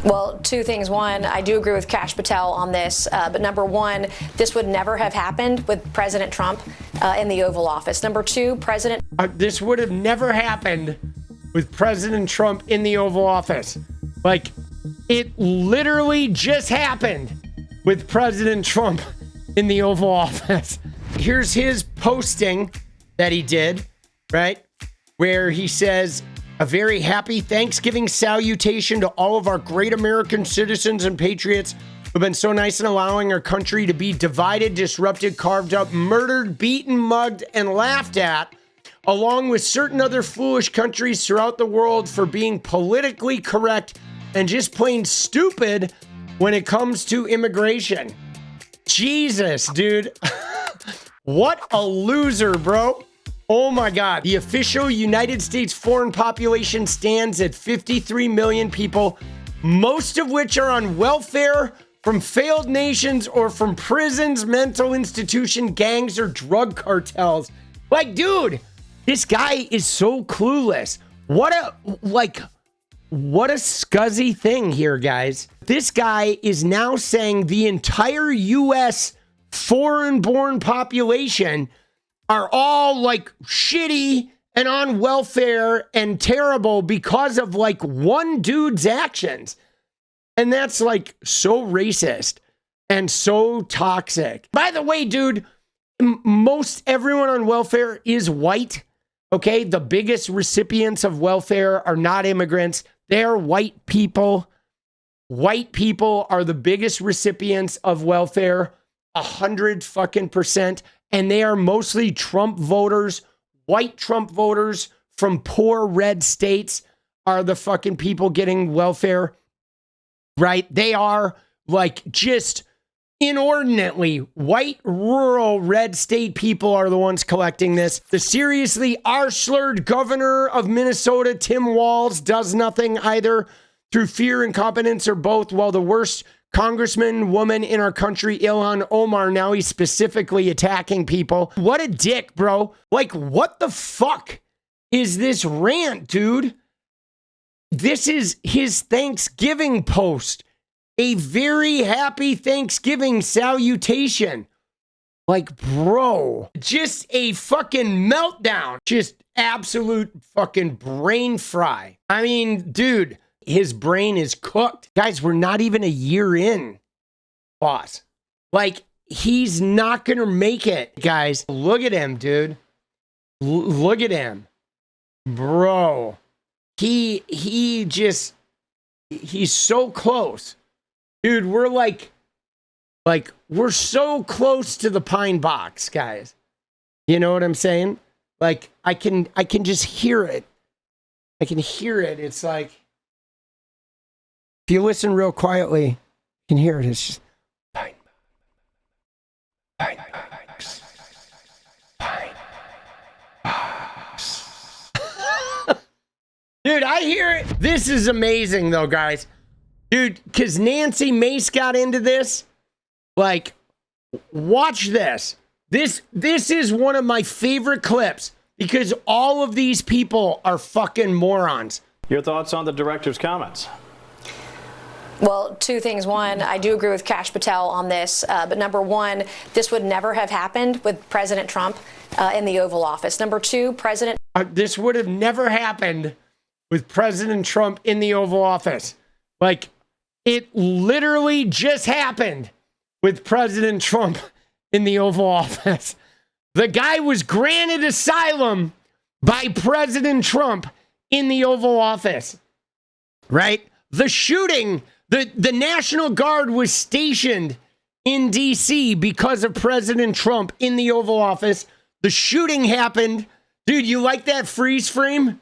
Well, two things. One, I do agree with 𝗙cie 𝗶𝗏𝗀 on this, but number one, this would never have happened with President Trump in the Oval Office. Number two, this would have never happened with President Trump in the Oval Office. Like, it literally just happened with President Trump in the Oval Office. Here's his posting that he did, right? Where he says, "A very happy Thanksgiving salutation to all of our great American citizens and patriots who've been so nice in allowing our country to be divided, disrupted, carved up, murdered, beaten, mugged, and laughed at, along with certain other foolish countries throughout the world for being politically correct and just plain stupid when it comes to immigration." Jesus, dude. What a loser, bro. Oh my God. The official United States foreign population stands at 53 million people, most of which are on welfare from failed nations or from prisons, mental institution, gangs, or drug cartels. Like, dude, this guy is so clueless. What a scuzzy thing here, guys. This guy is now saying the entire U.S. foreign-born population are all like shitty and on welfare and terrible because of like one dude's actions. And that's like so racist and so toxic. By the way, dude, most everyone on welfare is white. Okay. The biggest recipients of welfare are not immigrants. They're white people. White people are the biggest recipients of welfare. 100% and they are mostly Trump voters. White Trump voters from poor red states are the fucking people getting welfare, right? They are like just inordinately white, rural, red state people are the ones collecting this. The seriously arse-slurred governor of Minnesota, Tim Walz, does nothing either through fear, incompetence, or both, while the worst congressman woman in our country, Ilhan Omar, now he's specifically attacking people. What a dick, bro. Like, what the fuck is this rant, dude? This is his Thanksgiving post. A very happy Thanksgiving salutation. Like, bro, just a fucking meltdown. Just absolute fucking brain fry. I mean, dude, his brain is cooked. Guys, we're not even a year in, boss. Like, he's not going to make it, guys. Look at him, dude. Look at him. Bro. He's so close. Dude, we're like, we're so close to the pine box, guys. You know what I'm saying? Like, I can just hear it. I can hear it. It's like, if you listen real quietly, you can hear it. It's just pine box. Pine box. Dude, I hear it. This is amazing, though, guys. Dude, because Nancy Mace got into this. Like, watch this. This is one of my favorite clips because all of these people are fucking morons. Your thoughts on the director's comments? Well, two things. One, I do agree with 𝗙cie 𝗶𝗏𝗀𝗀 on this, but number one, this would never have happened with President Trump in the Oval Office. Number two, this would have never happened with President Trump in the Oval Office. Like, it literally just happened with President Trump in the Oval Office. The guy was granted asylum by President Trump in the Oval Office, right? The shooting, the National Guard was stationed in D.C. because of President Trump in the Oval Office. The shooting happened. Dude, you like that freeze frame?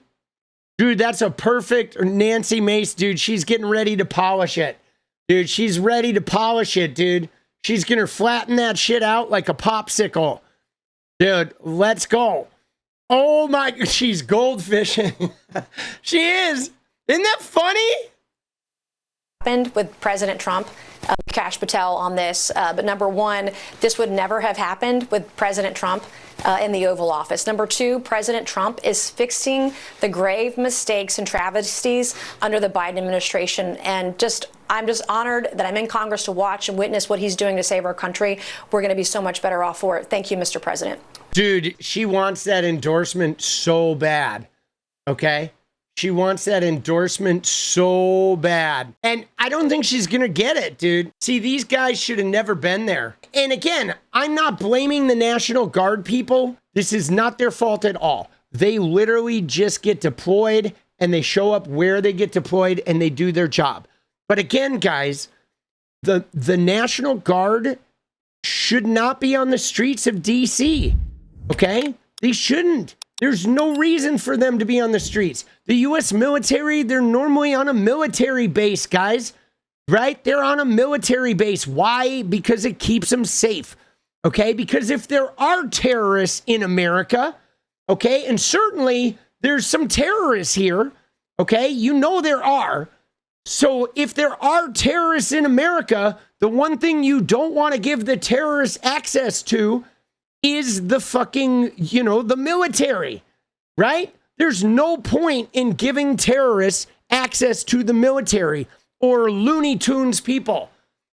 Dude, that's a perfect Nancy Mace, dude. She's getting ready to polish it. Dude, she's ready to polish it, dude. She's going to flatten that shit out like a popsicle. Dude, let's go. Oh my, she's goldfishing. She is. Isn't that funny? happened with President Trump, 𝗙cie Patel on this, but number one, this would never have happened with President Trump in the Oval Office. Number two, President Trump is fixing the grave mistakes and travesties under the Biden administration, and I'm just honored that I'm in Congress to watch and witness what he's doing to save our country. We're going to be so much better off for it. Thank you, Mr. President. Dude, she wants that endorsement so bad, okay? She wants that endorsement so bad. And I don't think she's going to get it, dude. See, these guys should have never been there. And again, I'm not blaming the National Guard people. This is not their fault at all. They literally just get deployed and they show up where they get deployed and they do their job. But again, guys, the National Guard should not be on the streets of D.C., okay? They shouldn't. There's no reason for them to be on the streets. The U.S. military, they're normally on a military base, guys, right? They're on a military base. Why? Because it keeps them safe, okay? Because if there are terrorists in America, okay, and certainly there's some terrorists here, okay? You know there are. So if there are terrorists in America, the one thing you don't want to give the terrorists access to is the fucking, the military, right? There's no point in giving terrorists access to the military or Looney Tunes people,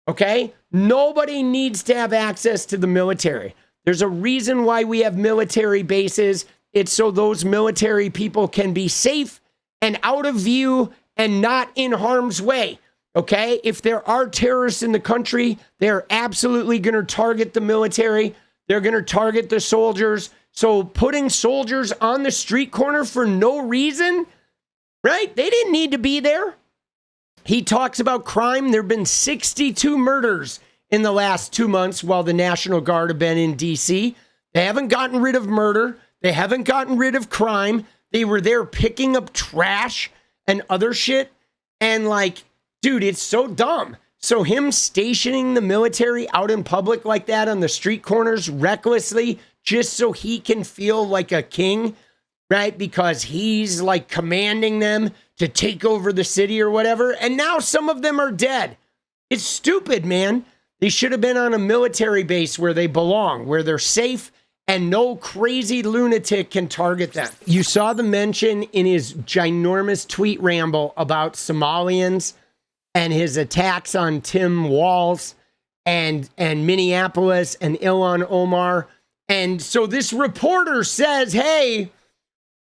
okay? Nobody needs to have access to the military. There's a reason why we have military bases. It's so those military people can be safe and out of view and not in harm's way, okay? If there are terrorists in the country, they're absolutely going to target the military. They're going to target the soldiers. So putting soldiers on the street corner for no reason, right? They didn't need to be there. He talks about crime. There have been 62 murders in the last 2 months while the National Guard have been in D.C. They haven't gotten rid of murder. They haven't gotten rid of crime. They were there picking up trash and other shit. And dude, it's so dumb. So him stationing the military out in public like that on the street corners recklessly, just so he can feel like a king, right? Because he's commanding them to take over the city or whatever. And now some of them are dead. It's stupid, man. They should have been on a military base where they belong, where they're safe and no crazy lunatic can target them. You saw the mention in his ginormous tweet ramble about Somalians and his attacks on Tim Walz and Minneapolis and Ilhan Omar. And so this reporter says, hey,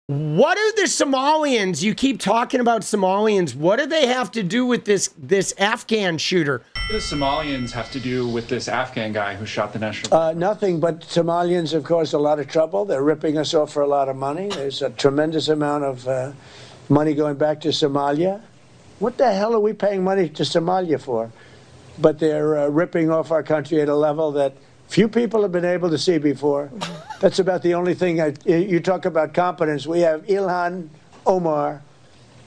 what are the Somalians? You keep talking about Somalians. What do they have to do with this Afghan shooter? What do the Somalians have to do with this Afghan guy who shot the national? Nothing, but Somalians have caused a lot of trouble. They're ripping us off for a lot of money. There's a tremendous amount of money going back to Somalia. What the hell are we paying money to Somalia for? But they're ripping off our country at a level that few people have been able to see before. That's about the only thing. You talk about competence. We have Ilhan Omar,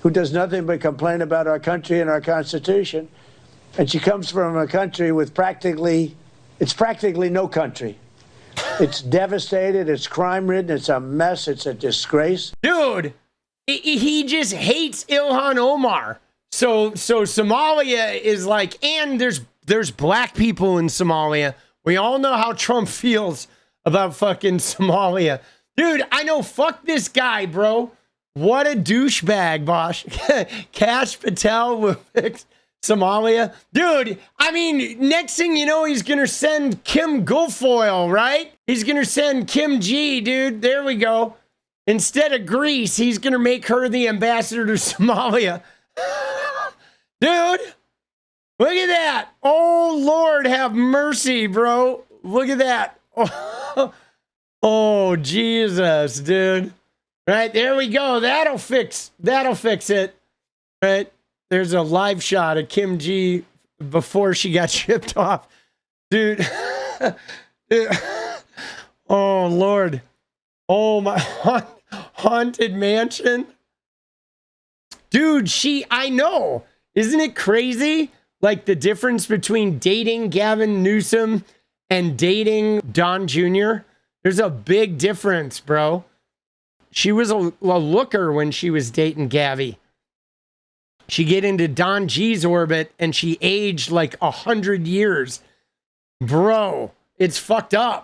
who does nothing but complain about our country and our Constitution. And she comes from a country with practically no country. It's devastated. It's crime-ridden. It's a mess. It's a disgrace. Dude, he just hates Ilhan Omar. So Somalia is and there's black people in Somalia. We all know how Trump feels about fucking Somalia. Dude, I know, fuck this guy, bro. What a douchebag, Bosch. 𝗙cie Patel will fix Somalia. Dude, I mean, next thing you know, he's going to send Kim Guilfoyle, right? He's going to send Kim G, dude. There we go. Instead of Greece, he's going to make her the ambassador to Somalia. Dude, look at that. Oh, Lord, have mercy, bro. Look at that. Oh, Jesus, dude. Right, there we go. That'll fix it. Right? There's a live shot of Kim G before she got shipped off. Dude. Oh, Lord. Oh, my haunted mansion. Dude, I know. Isn't it crazy? The difference between dating Gavin Newsom and dating Don Jr. There's a big difference, bro. She was a looker when she was dating Gavi. She get into Don G's orbit and she aged like 100 years. Bro, it's fucked up.